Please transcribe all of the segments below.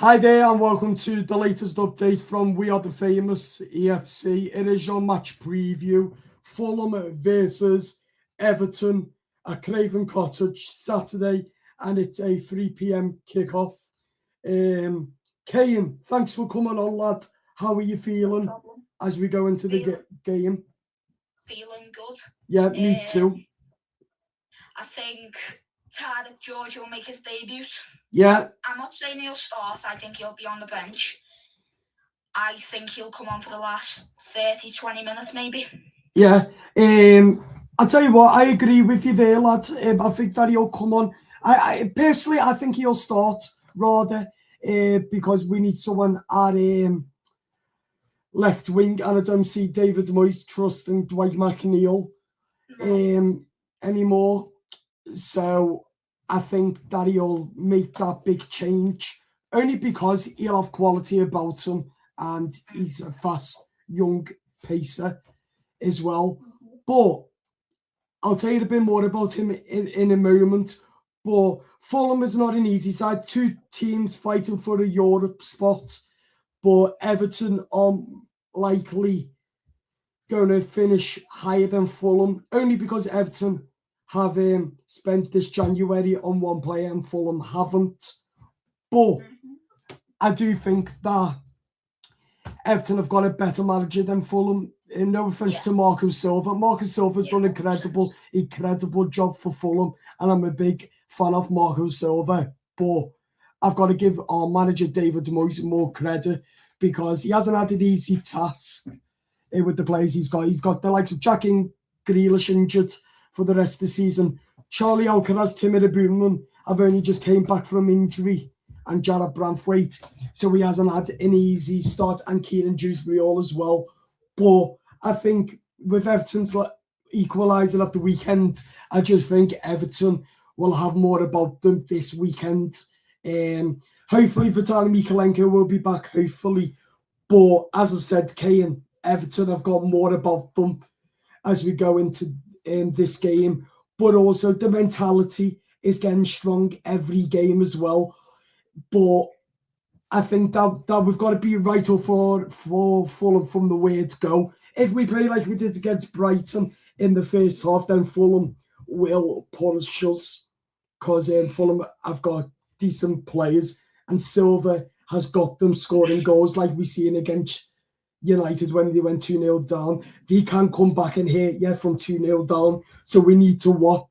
Hi there and welcome to the latest update from We Are The Famous EFC. It is your match preview. Fulham versus Everton at Craven Cottage Saturday, and it's a 3 p.m. kickoff. Kane, thanks for coming on, lad. How are you feeling as we go into the game? Feeling good. Yeah, me too. I think Tarek George will make his debut. Yeah. I'm not saying he'll start. I think he'll be on the bench. I think he'll come on for the last 30, 20 minutes maybe. Yeah. I'll tell you what, I agree with you there, lad. I think that he'll come on. I personally, I think he'll start rather because we need someone at left wing, and I don't see David Moyes trusting Dwight McNeil anymore. So I think that he'll make that big change, only because he'll have quality about him and he's a fast, young pacer as well. But I'll tell you a bit more about him in a moment. But Fulham is not an easy side. Two teams fighting for a Europe spot, but Everton are likely going to finish higher than Fulham, only because Everton have spent this January on one player and Fulham haven't. But I do think that Everton have got a better manager than Fulham. No offence to Marco Silva. Marco Silva's done an incredible job for Fulham, and I'm a big fan of Marco Silva. But I've got to give our manager David Moyes more credit because he hasn't had an easy task with the players he's got. He's got the likes of Jack Grealish injured for the rest of the season. Charlie Alcaraz, Timmy Abuman have only just came back from injury, and Jarrad Branthwaite. So he hasn't had an easy start, and Kieran Dewsbury-Hall as well. But I think with Everton's equalising at the weekend, I just think Everton will have more about them this weekend. Hopefully Vitaly Mykolenko will be back, hopefully. But as I said, Kane, Everton have got more about them as we go into this game. But also the mentality is getting strong every game as well. But I think that we've got to be right up for Fulham from the word go. If we play like we did against Brighton in the first half, then Fulham will punish us because Fulham have got decent players and Silva has got them scoring goals like we seen against United when they went 2-0 down. He can come back and hit from 2-0 down. So we need to watch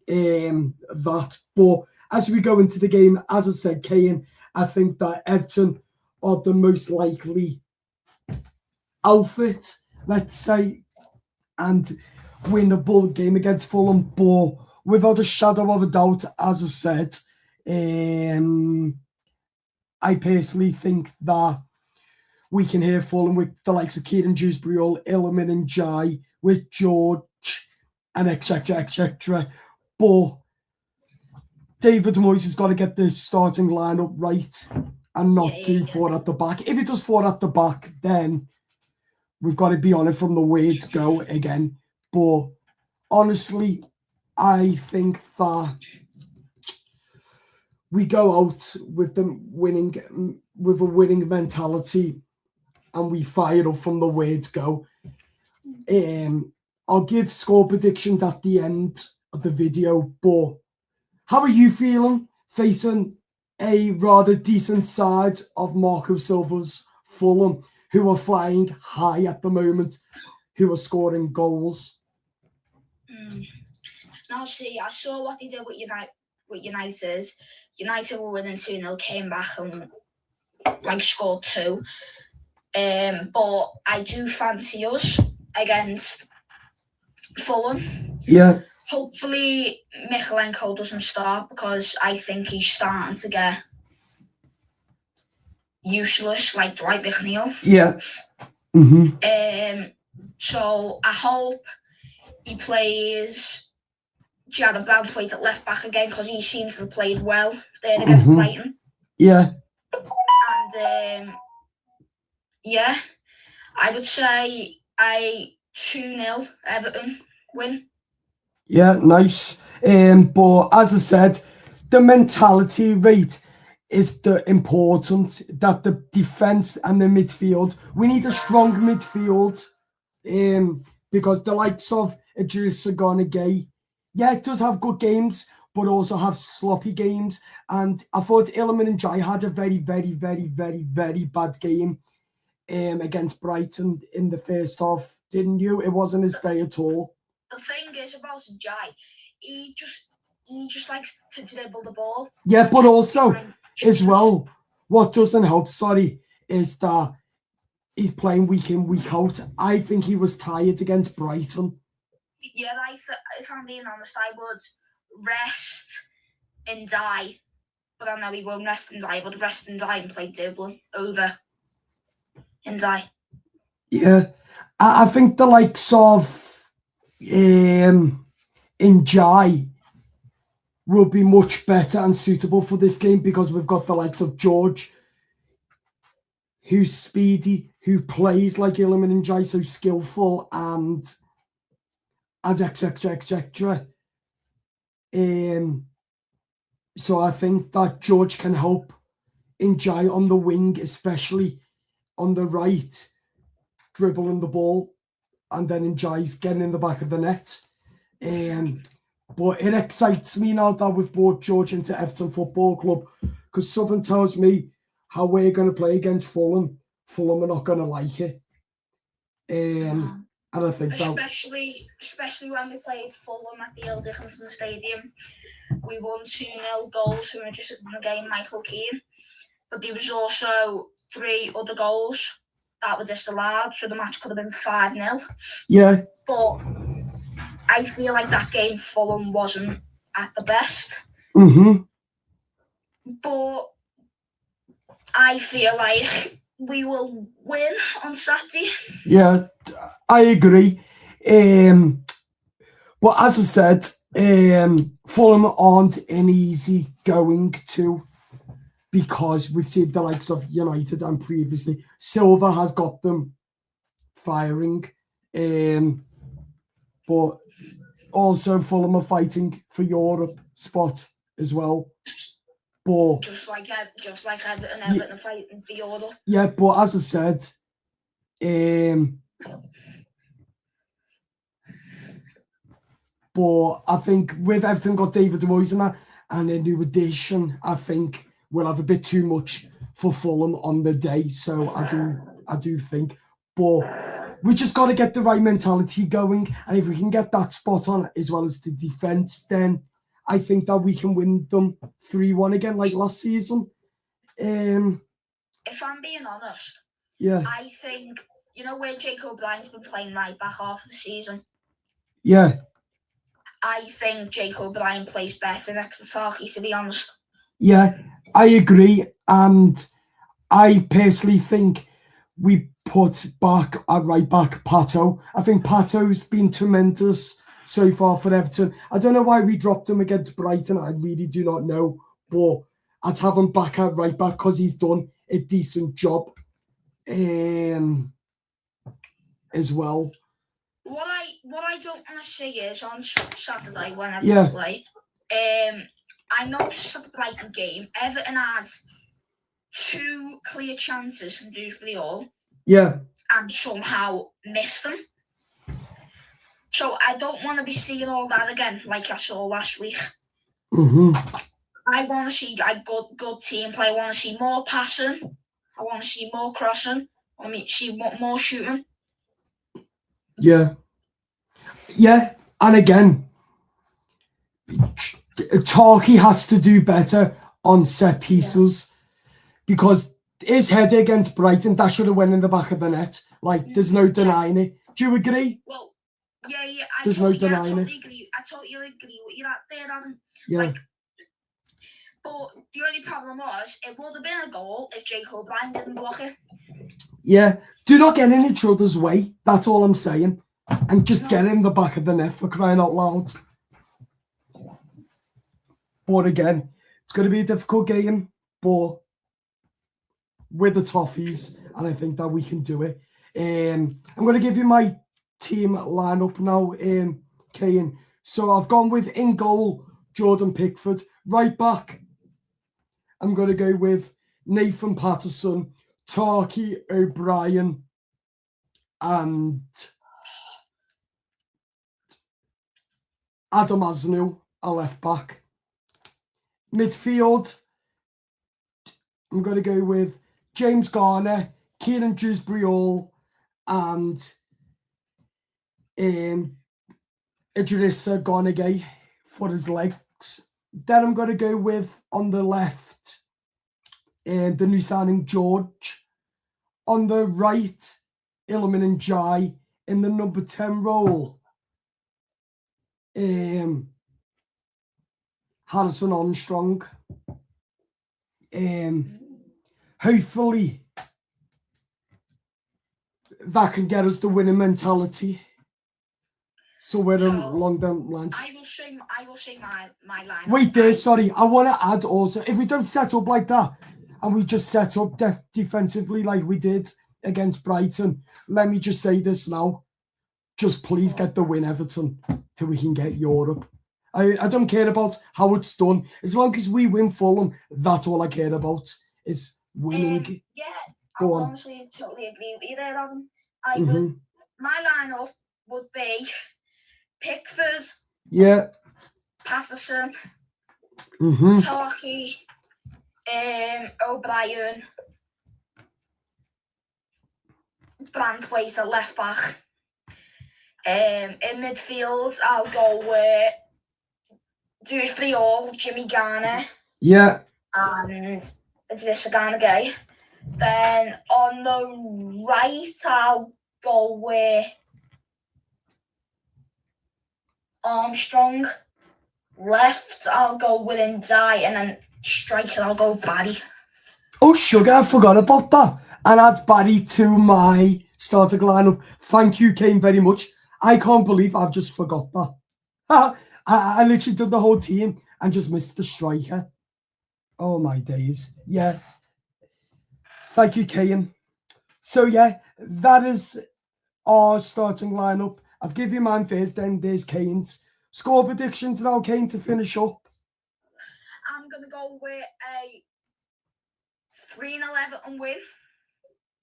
that. But as we go into the game, as I said, Kane, I think that Everton are the most likely outfit, let's say, and win a ball game against Fulham. But without a shadow of a doubt, as I said, I personally think that we can hear Fulham with the likes of Kieran Dewsbury-Hall, Ilman and Jai, with George, and etc., etc. But David Moyes has got to get the starting lineup right and not do 4 at the back. If he does 4 at the back, then we've got to be on it from the word go again. But honestly, I think that we go out with them winning, with a winning mentality, and we fire up from the word go. I'll give score predictions at the end of the video, but how are you feeling facing a rather decent side of Marco Silva's Fulham, who are flying high at the moment, who are scoring goals? Now, see, I saw what they did with United. United were winning 2-0, came back and scored 2. But I do fancy us against Fulham. Yeah. Hopefully Mykolenko doesn't start because I think he's starting to get useless like Dwight McNeil. Yeah. So I hope he plays Jarrad Branthwaite at left back again because he seems to have played well there against Brighton. Yeah. And I would say a 2-0 Everton win. Yeah, nice. But as I said, the mentality rate is the important that the defence and the midfield. We need a strong midfield, because the likes of Idrissa Gana Gueye, yeah, it does have good games, but also have sloppy games. And I thought Iliman Ndiaye had a very, very, very, very, very bad game against Brighton in the first half, didn't you? It wasn't his day at all. The thing is about Ndiaye, he just likes to dribble the ball. Yeah, but also as well, what doesn't help, is that he's playing week in, week out. I think he was tired against Brighton. Yeah, if I'm being honest, I would rest Ndiaye, but I know he won't rest Ndiaye. But rest Ndiaye and play Dublin over Ndiaye. Yeah, I think the likes of Ndiaye will be much better and suitable for this game, because we've got the likes of George, who's speedy, who plays like Iliman Ndiaye, so skillful, and etc. So I think that George can help Ndiaye on the wing, especially on the right, dribbling the ball, and then Ndiaye's getting in the back of the net. But it excites me now that we've brought George into Everton Football Club, because something tells me how we're going to play against Fulham. Fulham are not going to like it. And I think especially when we played Fulham at the Old Dickinson Stadium, we won 2-0 goals from just again Michael Keane. But there was also 3 other goals that were disallowed, so the match could have been 5-0. Yeah. But I feel like that game Fulham wasn't at the best. Mm-hmm. But I feel like we will win on Saturday. Yeah, I agree. But as I said, Fulham aren't an easy going to, because we've seen the likes of United and previously Silva has got them firing. But also Fulham are fighting for Europe spot as well. But just like Everton are fighting for Europe. Yeah, but as I said, but I think with Everton got David Moyes and a new addition, I think we'll have a bit too much for Fulham on the day. So I do think, but we just got to get the right mentality going, and if we can get that spot on as well as the defense, then I think that we can win them 3-1 again, like last season. If I'm being honest, yeah, I think where Jacob O'Brien's been playing right back half of the season. Yeah. I think Jacob O'Brien plays better next to Tarky, to be honest. Yeah, I agree. And I personally think we put back at right back Pato. I think Pato's been tremendous so far for Everton. I don't know why we dropped him against Brighton. I really do not know. But I'd have him back at right back because he's done a decent job as well. What I don't want to see is on Saturday whenever we play. I noticed at the Brighton game, Everton had 2 clear chances from Dewsbury Hall. Yeah. And somehow missed them. So I don't want to be seeing all that again, like I saw last week. Mm-hmm. I want to see a good team play. I want to see more passing. I want to see more crossing. I want to see more shooting. Yeah. Yeah, and again, Tarky has to do better on set pieces because his header against Brighton, that should have went in the back of the net. Like, there's no denying it. Do you agree? Well, yeah, there's no denying I totally agree. I totally agree with you there, Adam. Yeah. But the only problem was, it would have been a goal if Jacob O'Brien didn't block it. Yeah. Do not get in each other's way. That's all I'm saying. And just get in the back of the net, for crying out loud. But again, it's going to be a difficult game, but with the Toffees, and I think that we can do it. I'm going to give you my team lineup now, Kane. So I've gone with in goal, Jordan Pickford. Right back, I'm going to go with Nathan Patterson, Tarky O'Brien, and Adam Asnu, a left back. Midfield, I'm going to go with James Garner, Kieran Dewsbury-Hall, and Idrissa Gueye for his legs. Then I'm going to go with, on the left, the new signing George. On the right, Iliman Ndiaye in the number 10 role. Harrison Armstrong. Hopefully that can get us the winning mentality. So we're along them lines. I will say my line. Wait there, sorry. I want to add also, if we don't set up like that, and we just set up defensively like we did against Brighton, let me just say this now. Just please get the win, Everton, till we can get Europe. I don't care about how it's done. As long as we win Fulham, that's all I care about, is winning. Yeah, Go I on. honestly totally agree with you there, Adam. Would, my lineup would be Pickford, Yeah. Patterson, Tarky, O'Brien, Brandwaite at left back. In midfield, I'll go with Dewsbury-Hall, Jimmy Garner. Yeah. And Idrissa Gueye. Then on the right, I'll go with Armstrong. Left, I'll go with Ndiaye, and then striker, I'll go Barry. Oh, sugar, I forgot about that. And add Barry to my starting lineup. Thank you, Kane, very much. I can't believe I've just forgot that. I literally did the whole team and just missed the striker. Oh, my days. Yeah. Thank you, Kane. So, yeah, that is our starting lineup. I've given you mine first, then there's Kane's. Score predictions now, Kane, to finish up. I'm going to go with a 3-11 win.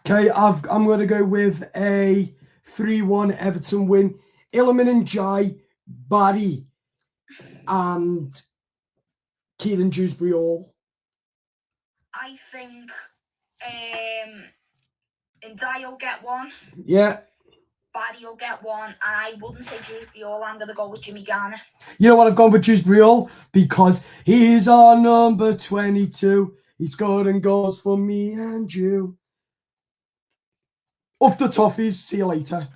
Okay, I'm going to go with a 3-1 Everton win. Iliman Ndiaye, Barry, and Kieran Dewsbury-Hall. I think Ndiaye will get one. Yeah. Barry will get one. And I wouldn't say Dewsbury-Hall. I'm going to go with Jimmy Garner. You know what? I've gone with Dewsbury-Hall because he's our number 22. He's scoring goals for me and you. Up the toffees. See you later.